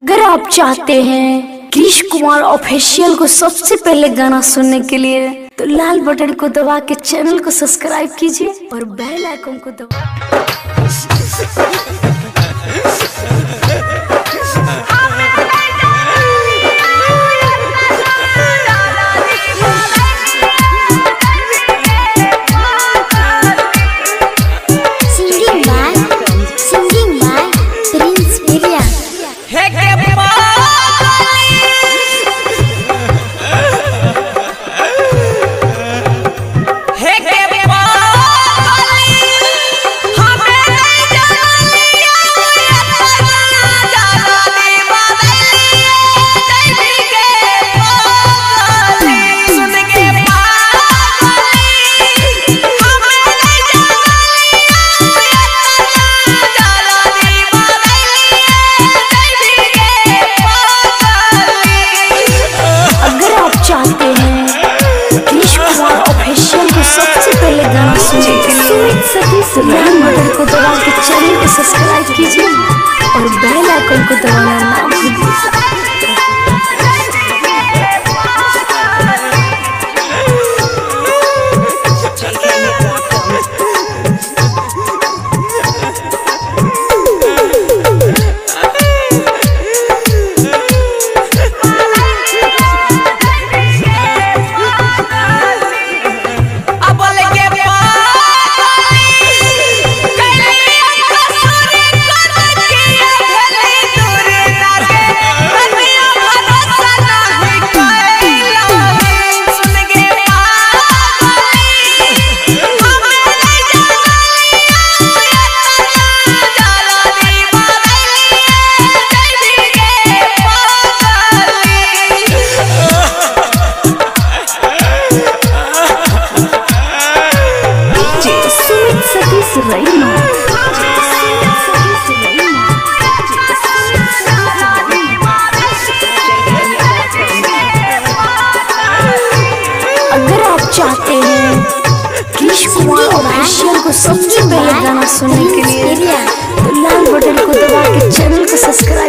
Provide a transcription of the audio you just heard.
अगर आप चाहते हैं कृष कुमार ऑफिशियल को सबसे पहले गाना सुनने के लिए तो लाल बटन को दबा के चैनल को सब्सक्राइब कीजिए और बेल आइकन को दबा। लाल बटन को दबा के चैनल को सब्सक्राइब कीजिए और बेल आइकन को दबाना ना भूलिए। अगर आप चाहते हैं कृष कुमार ऑफिशियल को सबसे पहले गाना सुनने के लिए तो लाल बटन को दबा के चैनल को सब्सक्राइब